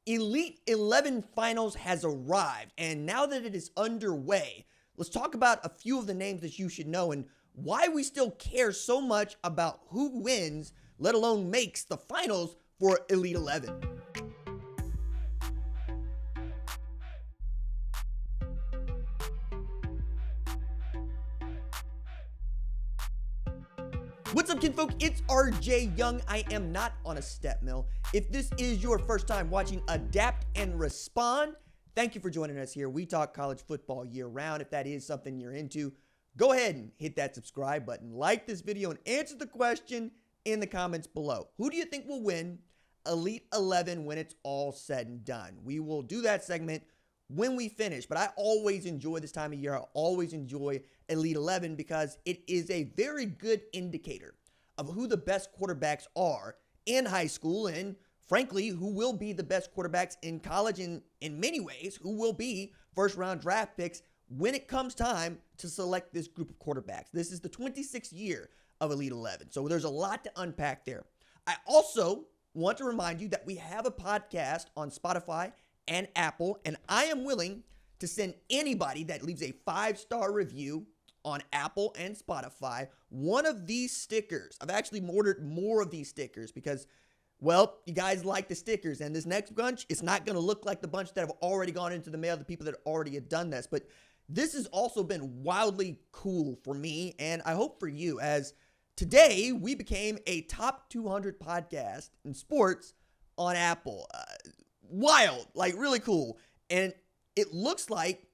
Elite 11 Finals has arrived, and now that it is underway, let's talk about a few of the names that you should know and why we still care so much about who wins, let alone makes the finals for Elite 11. What's up, kinfolk? It's RJ Young. I am not on a step mill. If this is your first time watching Adapt and Respond, thank you for joining us here. We talk college football year round. If that is something you're into, go ahead and hit that subscribe button, like this video, and answer the question in the comments below. Who do you think will win Elite 11 when it's all said and done? We will do that segment when we finish, but I always enjoy this time of year. I always enjoy Elite 11 because it is a very good indicator of who the best quarterbacks are in high school and, frankly, who will be the best quarterbacks in college and, in many ways, who will be first-round draft picks when it comes time to select this group of quarterbacks. This is the 26th year of Elite 11, so there's a lot to unpack there. I also want to remind you that we have a podcast on Spotify and Apple, and I am willing to send anybody that leaves a 5-star review on Apple and Spotify one of these stickers. I've actually ordered more of these stickers because, well, you guys like the stickers, and this next bunch, it's not going to look like the bunch that have already gone into the mail, the people that already have done this, but this has also been wildly cool for me, and I hope for you, as today we became a top 200 podcast in sports on Apple. Wild, like really cool. And it looks like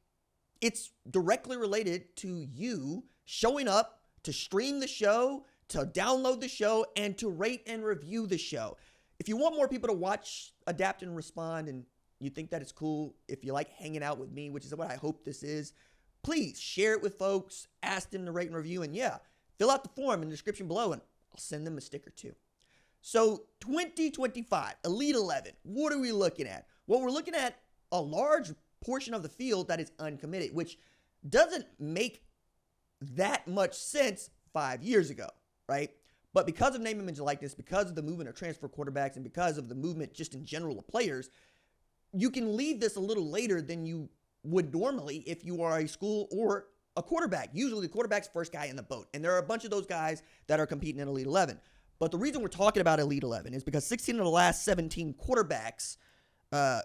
it's directly related to you showing up to stream the show, to download the show, and to rate and review the show. If you want more people to watch, adapt, and respond, and you think that it's cool, if you like hanging out with me, which is what I hope this is, please share it with folks, ask them to rate and review, and yeah, fill out the form in the description below, and I'll send them a sticker too. So 2025, Elite 11, what are we looking at? Well, we're looking at a large portion of the field that is uncommitted, which doesn't make that much sense 5 years ago, right? But because of name, image, and likeness, because of the movement of transfer quarterbacks, and because of the movement just in general of players, you can leave this a little later than you would normally if you are a school or a quarterback. Usually the quarterback's first guy in the boat, and there are a bunch of those guys that are competing in Elite 11. But the reason we're talking about Elite 11 is because 16 of the last 17 quarterbacks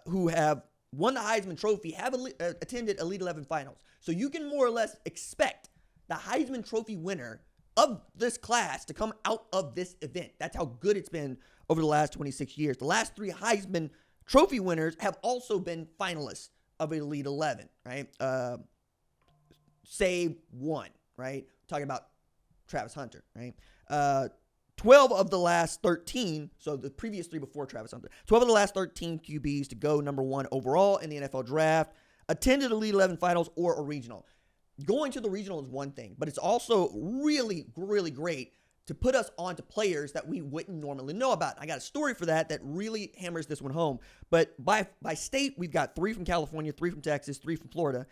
who have won the Heisman Trophy have attended Elite 11 finals. So you can more or less expect the Heisman Trophy winner of this class to come out of this event. That's how good it's been over the last 26 years. The last 3 Heisman Trophy winners have also been finalists of Elite 11, right? Save one, right? Talking about Travis Hunter, right? 12 of the last 13, so the previous 3 before Travis Hunter, 12 of the last 13 QBs to go number 1 overall in the NFL draft attended Elite 11 finals or a regional. Going to the regional is one thing, but it's also really, really great to put us onto players that we wouldn't normally know about. I got a story for that really hammers this one home. But by state, we've got 3 from California, 3 from Texas, 3 from Florida,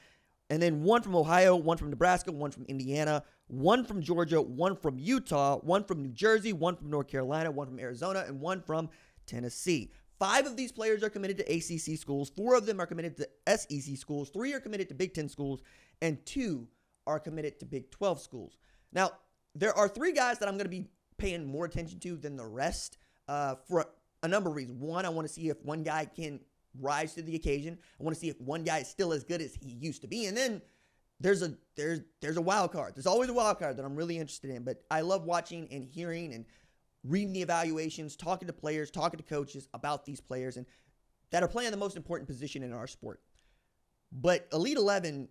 and then 1 from Ohio, 1 from Nebraska, 1 from Indiana, 1 from Georgia, 1 from Utah, 1 from New Jersey, 1 from North Carolina, 1 from Arizona, and 1 from Tennessee. 5 of these players are committed to ACC schools. 4 of them are committed to SEC schools. 3 are committed to Big Ten schools, and 2 are committed to Big 12 schools. Now, there are 3 guys that I'm going to be paying more attention to than the rest for a number of reasons. One, I want to see if one guy can rise to the occasion. I want to see if one guy is still as good as he used to be. And then there's a wild card. There's always a wild card that I'm really interested in. But I love watching and hearing and reading the evaluations, talking to players, talking to coaches about these players and that are playing the most important position in our sport. But Elite 11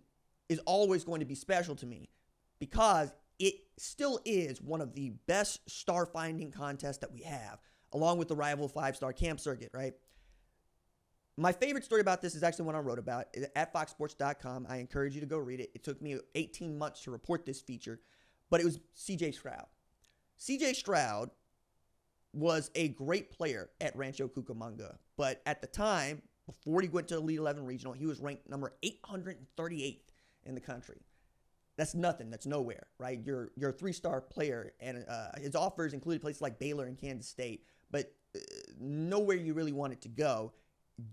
is always going to be special to me because it still is one of the best star finding contests that we have, along with the rival 5-star camp circuit, right? My favorite story about this is actually one I wrote about at foxsports.com. I encourage you to go read it. It took me 18 months to report this feature, but it was CJ Stroud. CJ Stroud was a great player at Rancho Cucamonga, but at the time, before he went to Elite 11 Regional, he was ranked number 838th in the country. That's nothing. That's nowhere, right? You're a 3-star player, and his offers included places like Baylor and Kansas State, but nowhere you really wanted to go.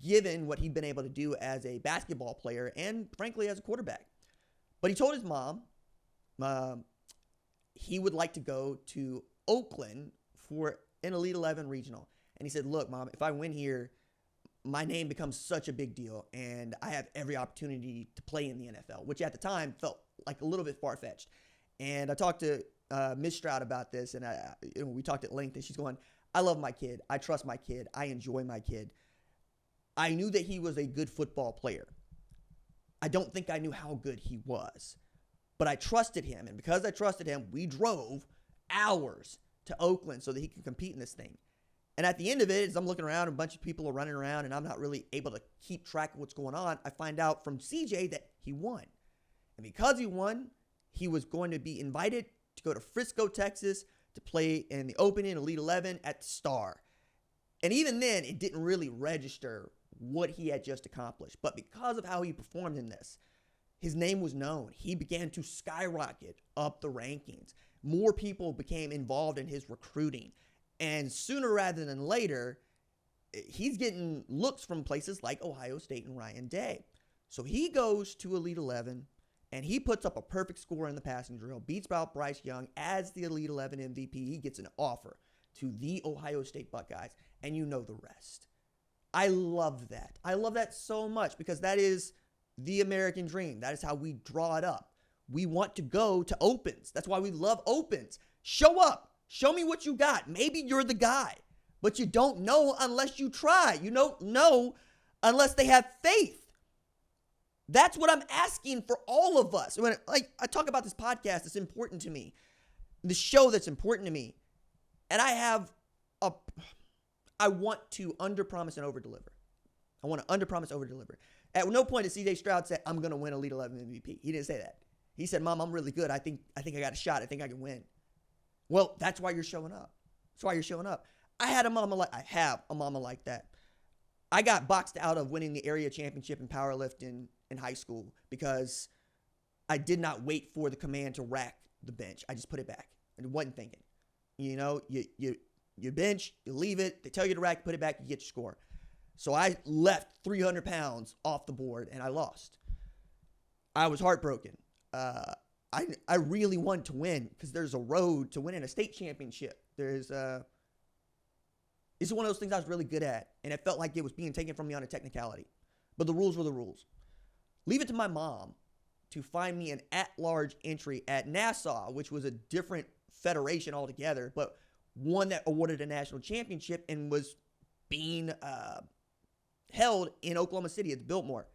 given what he'd been able to do as a basketball player and, frankly, as a quarterback. But he told his mom he would like to go to Oakland for an Elite 11 regional. And he said, look, Mom, if I win here, my name becomes such a big deal, and I have every opportunity to play in the NFL, which at the time felt like a little bit far-fetched. And I talked to Ms. Stroud about this, and we talked at length, and she's going, I love my kid. I trust my kid. I enjoy my kid. I knew that he was a good football player. I don't think I knew how good he was, but I trusted him. And because I trusted him, we drove hours to Oakland so that he could compete in this thing. And at the end of it, as I'm looking around, a bunch of people are running around, and I'm not really able to keep track of what's going on, I find out from CJ that he won. And because he won, he was going to be invited to go to Frisco, Texas, to play in the opening Elite 11 at the Star. And even then, it didn't really register what he had just accomplished. But because of how he performed in this, his name was known. He began to skyrocket up the rankings. More people became involved in his recruiting. And sooner rather than later, he's getting looks from places like Ohio State and Ryan Day. So he goes to Elite 11, and he puts up a perfect score in the passing drill, beats out Bryce Young as the Elite 11 MVP. He gets an offer to the Ohio State Buckeyes, and you know the rest. I love that. I love that so much because that is the American dream. That is how we draw it up. We want to go to opens. That's why we love opens. Show up. Show me what you got. Maybe you're the guy, but you don't know unless you try. You don't know unless they have faith. That's what I'm asking for all of us. When I talk about this podcast, it's important to me. The show that's important to me. And I want to underpromise and overdeliver. I want to underpromise, overdeliver. At no point did CJ Stroud say, I'm going to win Elite 11 MVP. He didn't say that. He said, Mom, I'm really good. I think I got a shot. I think I can win. Well, that's why you're showing up. That's why you're showing up. I have a mama like that. I got boxed out of winning the area championship in powerlifting in high school because I did not wait for the command to rack the bench. I just put it back. I wasn't thinking. You know, you bench, you leave it. They tell you to rack, put it back, you get your score. So I left 300 pounds off the board, and I lost. I was heartbroken. I really wanted to win because there's a road to winning a state championship. It's one of those things I was really good at, and it felt like it was being taken from me on a technicality. But the rules were the rules. Leave it to my mom to find me an at-large entry at Nassau, which was a different federation altogether, but one that awarded a national championship and was being held in Oklahoma City at the Biltmore.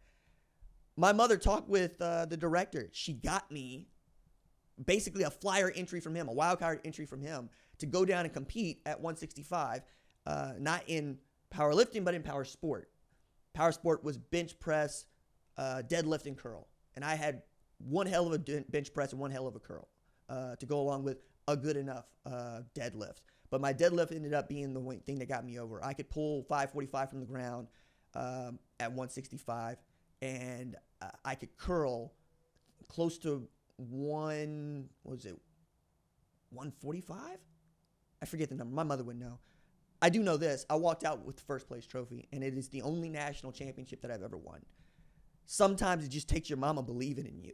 My mother talked with the director. She got me basically a flyer entry from him, a wild card entry from him to go down and compete at 165, not in powerlifting, but in power sport. Power sport was bench press, deadlift, and curl. And I had one hell of a bench press and one hell of a curl to go along with a good enough deadlift. But my deadlift ended up being the thing that got me over. I could pull 545 from the ground at 165, and I could curl close to 145? I forget the number. My mother would know. I do know this. I walked out with the first place trophy, and it is the only national championship that I've ever won. Sometimes it just takes your mama believing in you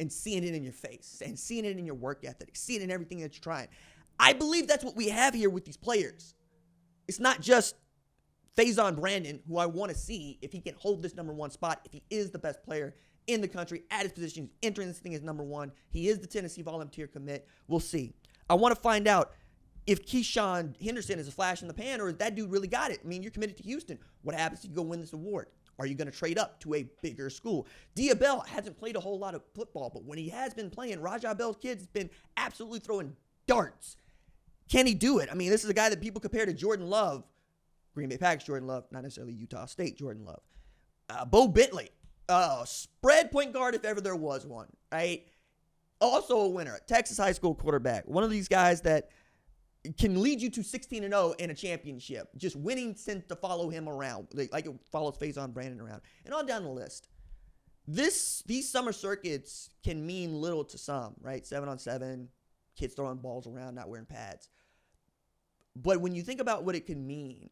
and seeing it in your face and seeing it in your work ethic, seeing it in everything that you're trying. I believe that's what we have here with these players. It's not just Faizon Brandon, who I want to see if he can hold this number one spot, if he is the best player in the country at his position. He's entering this thing as number one. He is the Tennessee volunteer commit. We'll see. I want to find out if Keyshawn Henderson is a flash in the pan or if that dude really got it. I mean, you're committed to Houston. What happens if you go win this award? Are you going to trade up to a bigger school? Dia Bell hasn't played a whole lot of football, but when he has been playing, Rajah Bell's kid's been absolutely throwing darts. Can he do it? I mean, this is a guy that people compare to Jordan Love. Green Bay Packers Jordan Love, not necessarily Utah State Jordan Love. Bo Bentley, spread point guard if ever there was one, right? Also a winner, Texas high school quarterback. One of these guys that can lead you to 16-0 in a championship. Just winning tends to follow him around, like it follows Faizon Brandon around. And on down the list. These summer circuits can mean little to some, right? 7-on-7, kids throwing balls around, not wearing pads. But when you think about what it can mean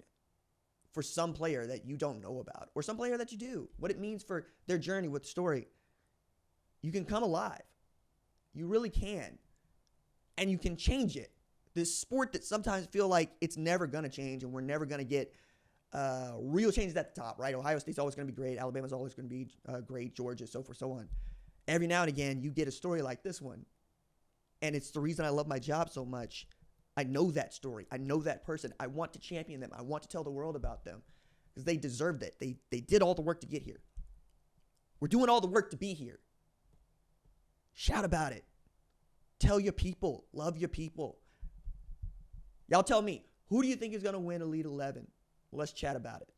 for some player that you don't know about or some player that you do, what it means for their journey with the story, you can come alive. You really can. And you can change it. This sport that sometimes feel like it's never going to change and we're never going to get real changes at the top, right? Ohio State's always going to be great. Alabama's always going to be great. Georgia, so forth, so on. Every now and again, you get a story like this one. And it's the reason I love my job so much. I know that story. I know that person. I want to champion them. I want to tell the world about them because they deserved it. They did all the work to get here. We're doing all the work to be here. Shout about it. Tell your people. Love your people. Y'all tell me, who do you think is going to win Elite 11? Well, let's chat about it.